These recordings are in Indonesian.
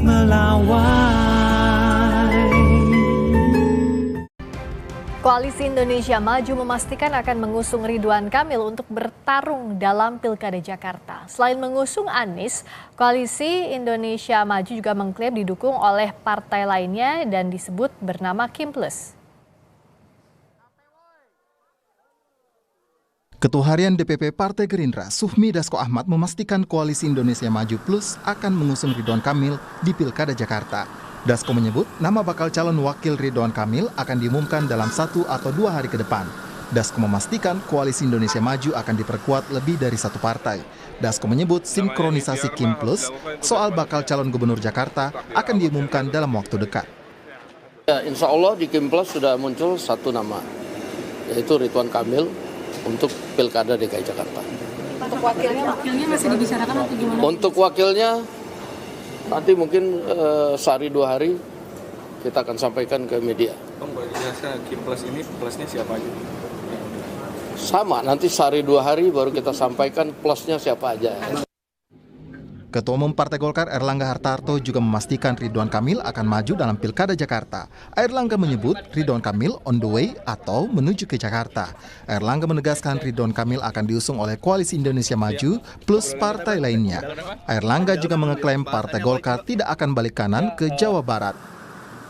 melawai. Koalisi Indonesia Maju memastikan akan mengusung Ridwan Kamil untuk bertarung dalam Pilkada Jakarta. Selain mengusung Anies, Koalisi Indonesia Maju juga mengklaim didukung oleh partai lainnya dan disebut bernama Kim Plus. Ketua Harian DPP Partai Gerindra, Sufmi Dasko Ahmad memastikan Koalisi Indonesia Maju Plus akan mengusung Ridwan Kamil di Pilkada Jakarta. Dasko menyebut nama bakal calon wakil Ridwan Kamil akan diumumkan dalam 1 atau 2 hari ke depan. Dasko memastikan Koalisi Indonesia Maju akan diperkuat lebih dari 1 partai. Dasko menyebut sinkronisasi Kim Plus soal bakal calon gubernur Jakarta akan diumumkan dalam waktu dekat. Ya, insya Allah di Kim Plus sudah muncul 1 nama, yaitu Ridwan Kamil untuk Pilkada DKI Jakarta. Untuk wakilnya masih dibicarakan atau gimana? Untuk wakilnya nanti mungkin sehari 2 hari kita akan sampaikan ke media. Bang, biasa Kim Plus ini plusnya siapa aja? Sama, nanti sehari 2 hari baru kita sampaikan plusnya siapa aja. Ketua Umum Partai Golkar Airlangga Hartarto juga memastikan Ridwan Kamil akan maju dalam Pilkada Jakarta. Airlangga menyebut Ridwan Kamil on the way atau menuju ke Jakarta. Airlangga menegaskan Ridwan Kamil akan diusung oleh Koalisi Indonesia Maju plus partai lainnya. Airlangga juga mengeklaim Partai Golkar tidak akan balik kanan ke Jawa Barat.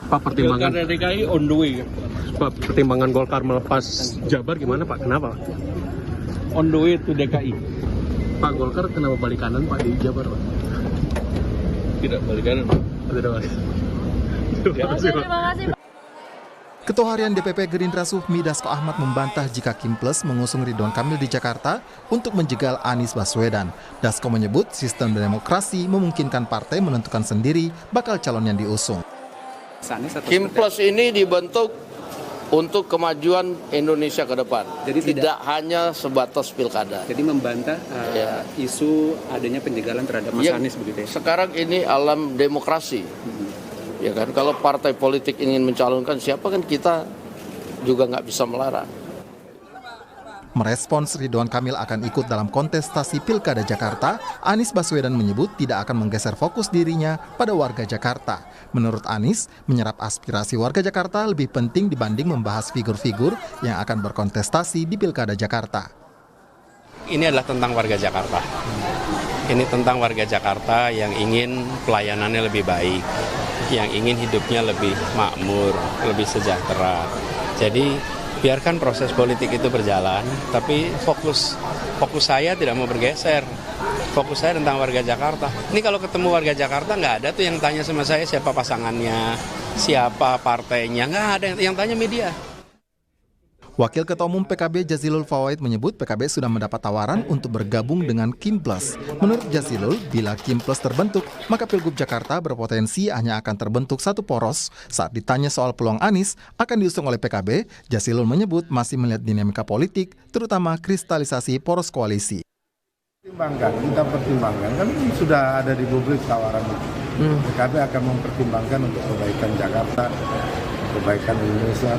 Pak, pertimbangan DKI on the way. Pak, pertimbangan Golkar melepas Jabar gimana Pak? Kenapa? On the way to DKI. Pak, Golkar kenapa balik kanan Pak di Jabar Pak? Tidak balik kanan. Tidak balik. Terima kasih. Ketua Harian DPP Gerindra Sufmi Dasko Ahmad membantah jika Kim Plus mengusung Ridwan Kamil di Jakarta untuk menjegal Anies Baswedan. Dasko menyebut sistem demokrasi memungkinkan partai menentukan sendiri bakal calon yang diusung. Kim Plus ini dibentuk untuk kemajuan Indonesia ke depan. Jadi tidak hanya sebatas pilkada. Jadi membantah isu adanya penjagalan terhadap Mas Anies begitu ya? Sekarang ini alam demokrasi. Ya kan, kalau partai politik ingin mencalonkan siapa kan kita juga nggak bisa melarang. Merespons Ridwan Kamil akan ikut dalam kontestasi Pilkada Jakarta, Anies Baswedan menyebut tidak akan menggeser fokus dirinya pada warga Jakarta. Menurut Anies, menyerap aspirasi warga Jakarta lebih penting dibanding membahas figur-figur yang akan berkontestasi di Pilkada Jakarta. Ini adalah tentang warga Jakarta. Ini tentang warga Jakarta yang ingin pelayanannya lebih baik, yang ingin hidupnya lebih makmur, lebih sejahtera. Jadi biarkan proses politik itu berjalan, tapi fokus saya tidak mau bergeser. Fokus saya tentang warga Jakarta. Ini kalau ketemu warga Jakarta nggak ada tuh yang tanya sama saya siapa pasangannya, siapa partainya, nggak ada yang tanya media. Wakil Ketua Umum PKB Jazilul Fawait menyebut PKB sudah mendapat tawaran untuk bergabung dengan Kim Plus. Menurut Jazilul, bila Kim Plus terbentuk, maka Pilgub Jakarta berpotensi hanya akan terbentuk 1 poros. Saat ditanya soal peluang Anies akan diusung oleh PKB, Jazilul menyebut masih melihat dinamika politik, terutama kristalisasi poros koalisi. Kita pertimbangkan, kan sudah ada di publik tawaran itu. PKB akan mempertimbangkan untuk kebaikan Jakarta, kebaikan Indonesia.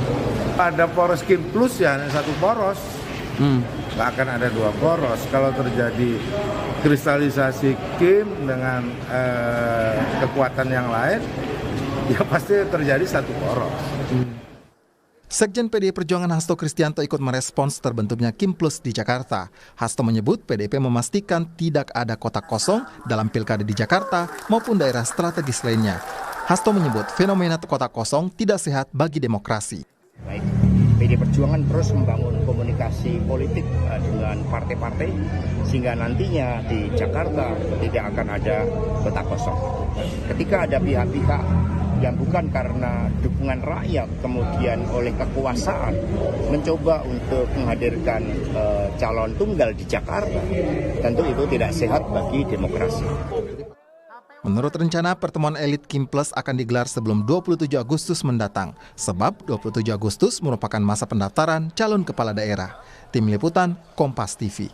Ada poros Kim Plus ya hanya 1 poros, nggak akan ada 2 poros. Kalau terjadi kristalisasi Kim dengan kekuatan yang lain, ya pasti terjadi 1 poros. Sekjen PDI Perjuangan Hasto Kristianto ikut merespons terbentuknya Kim Plus di Jakarta. Hasto menyebut PDIP memastikan tidak ada kotak kosong dalam pilkada di Jakarta maupun daerah strategis lainnya. Hasto menyebut fenomena kotak kosong tidak sehat bagi demokrasi. Baik, PDI Perjuangan terus membangun komunikasi politik dengan partai-partai sehingga nantinya di Jakarta tidak akan ada kotak kosong. Ketika ada pihak-pihak yang bukan karena dukungan rakyat kemudian oleh kekuasaan mencoba untuk menghadirkan calon tunggal di Jakarta, tentu itu tidak sehat bagi demokrasi. Menurut rencana, pertemuan elit Kim Plus akan digelar sebelum 27 Agustus mendatang, sebab 27 Agustus merupakan masa pendaftaran calon kepala daerah. Tim Liputan, Kompas TV.